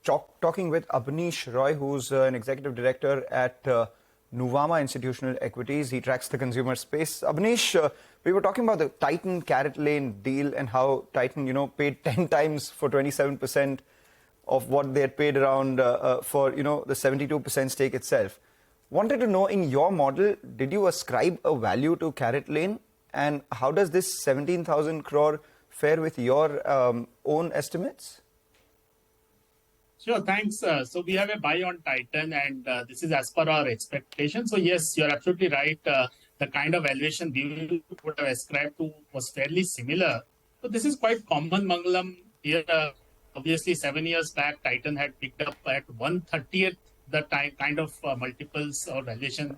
talking with Abneesh Roy, who's an executive director at Nuvama Institutional Equities. He tracks the consumer space. Abneesh, we were talking about the Titan CaratLane deal and how Titan, paid 10 times for 27% of what they had paid around for, the 72% stake itself. Wanted to know, in your model, did you ascribe a value to CaratLane? And how does this 17,000 crore fare with your own estimates? Sure, thanks. So we have a buy on Titan, and this is as per our expectation. So yes, you're absolutely right. The kind of valuation we would have ascribed to was fairly similar. So this is quite common, Mangalam. Here, obviously, 7 years back, Titan had picked up at 1/30th the kind of multiples or valuation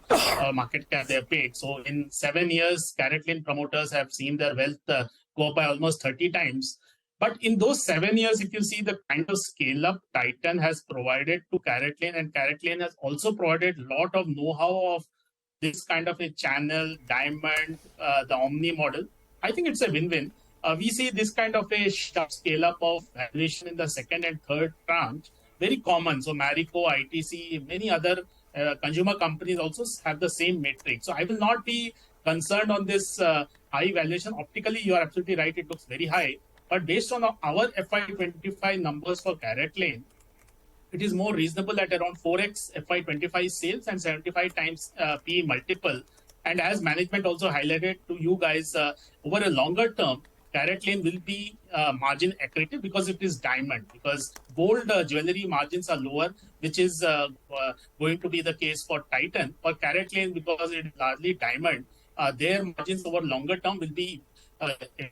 market cap they paid. So in 7 years, CaratLane promoters have seen their wealth go up by almost 30 times. But in those 7 years, if you see the kind of scale-up Titan has provided to CaratLane, and CaratLane has also provided a lot of know-how of this kind of a channel, diamond, the Omni model, I think it's a win-win. We see this kind of a sharp scale-up of valuation in the second and third tranche, very common. So Marico, ITC, many other consumer companies also have the same metric. So I will not be concerned on this high valuation. Optically, you are absolutely right. It looks very high. But based on our FY25 numbers for CaratLane, it is more reasonable at around 4x FY25 sales and 75 times P multiple. And as management also highlighted to you guys, over a longer term, CaratLane will be margin accretive because it is diamond. Because gold jewelry margins are lower, which is going to be the case for Titan. For CaratLane, because it is largely diamond, their margins over longer term will be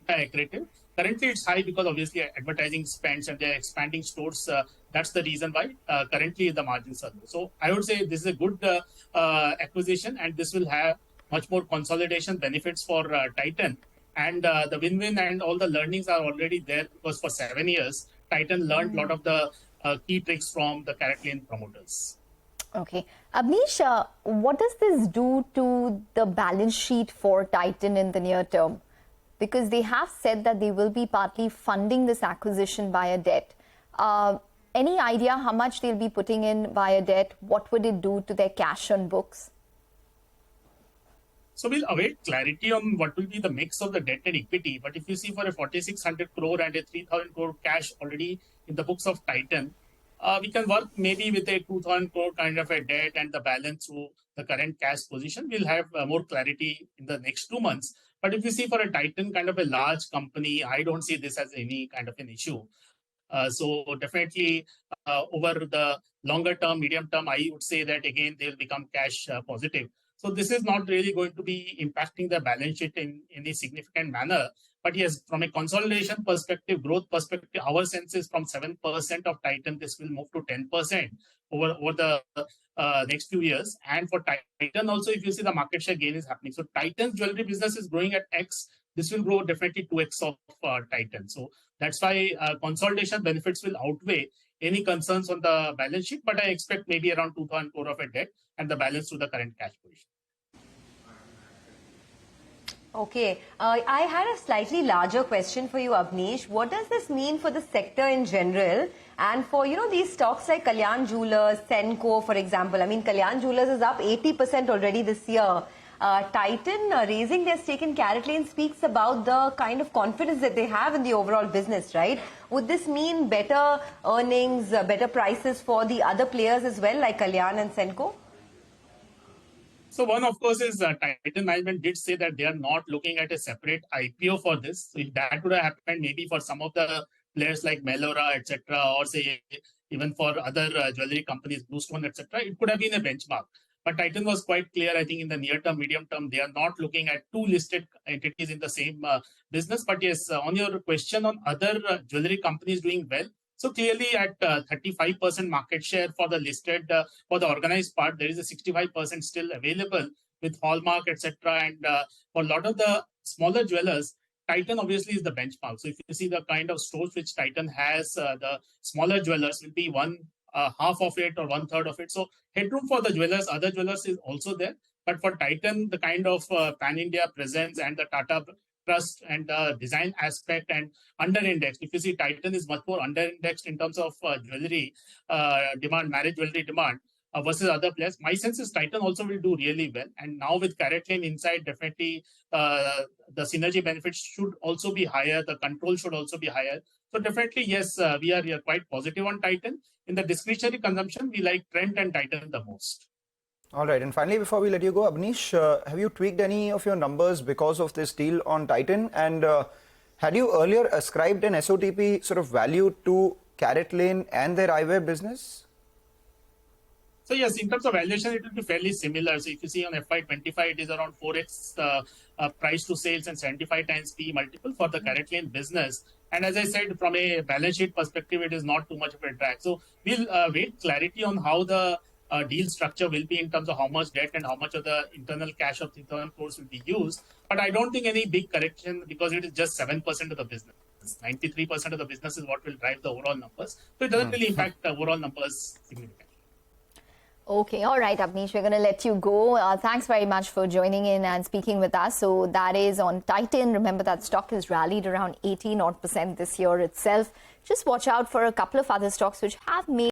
accretive. Currently, it's high because obviously advertising spends and they're expanding stores. That's the reason why currently the margins are low. So I would say this is a good acquisition, and this will have much more consolidation benefits for Titan. And the win-win and all the learnings are already there because for 7 years, Titan learned a lot of the key tricks from the CaratLane promoters. Okay. Abneesh, what does this do to the balance sheet for Titan in the near term? Because they have said that they will be partly funding this acquisition via debt. Any idea how much they'll be putting in via debt? What would it do to their cash on books? So we'll await clarity on what will be the mix of the debt and equity. But if you see for a 4,600 crore and a 3,000 crore cash already in the books of Titan, we can work maybe with a 2,000 crore kind of a debt and the balance through the current cash position. We'll have more clarity in the next 2 months. But if you see for a Titan kind of a large company, I don't see this as any kind of an issue. So definitely over the longer term, medium term, I would say that again, they'll become cash positive. So this is not really going to be impacting the balance sheet in any significant manner. But yes, from a consolidation perspective, growth perspective, our sense is from 7% of Titan, this will move to 10% over the next few years. And for Titan also, if you see the market share gain is happening. So Titan's jewelry business is growing at X. This will grow definitely 2X of Titan. So that's why consolidation benefits will outweigh any concerns on the balance sheet. But I expect maybe around 2,000 crore of a debt and the balance to the current cash position. Okay, I had a slightly larger question for you, Abneesh. What does this mean for the sector in general and for, these stocks like Kalyan Jewellers, Senco, for example? I mean, Kalyan Jewellers is up 80% already this year. Titan raising their stake in CaratLane speaks about the kind of confidence that they have in the overall business, right? Would this mean better earnings, better prices for the other players as well, like Kalyan and Senco? So one, of course, is Titan management did say that they are not looking at a separate IPO for this. So if that would have happened, maybe for some of the players like Melora, etc., or say even for other jewelry companies, Bluestone, etc., it could have been a benchmark. But Titan was quite clear, I think, in the near term, medium term, they are not looking at two listed entities in the same business. But yes, on your question on other jewelry companies doing well, so clearly at 35% market share for the listed, for the organized part, there is a 65% still available with Hallmark, etc. And for a lot of the smaller jewelers, Titan obviously is the benchmark. So if you see the kind of stores which Titan has, the smaller jewelers will be half of it or 1/3 of it. So headroom for the jewelers, other jewelers is also there. But for Titan, the kind of pan-India presence and the Tata trust and the design aspect and under-indexed. If you see, Titan is much more under-indexed in terms of jewelry demand, marriage jewelry demand versus other players. My sense is Titan also will do really well. And now with CaratLane inside, definitely the synergy benefits should also be higher. The control should also be higher. So definitely, yes, we are quite positive on Titan. In the discretionary consumption, we like Trent and Titan the most. All right. And finally, before we let you go, Abneesh, have you tweaked any of your numbers because of this deal on Titan? And had you earlier ascribed an SOTP sort of value to CaratLane and their eyewear business? So yes, in terms of valuation, it will be fairly similar. So if you see on FY25, it is around 4x price to sales and 75 times P multiple for the CaratLane business. And as I said, from a balance sheet perspective, it is not too much of a drag. So we'll wait clarity on how the deal structure will be in terms of how much debt and how much of the internal cash of 3,000 crores will be used. But I don't think any big correction because it is just 7% of the business. 93% of the business is what will drive the overall numbers. So it doesn't really impact the overall numbers significantly. Okay, all right, Abneesh, we're going to let you go. Thanks very much for joining in and speaking with us. So that is on Titan. Remember that stock has rallied around 18% this year itself. Just watch out for a couple of other stocks which have made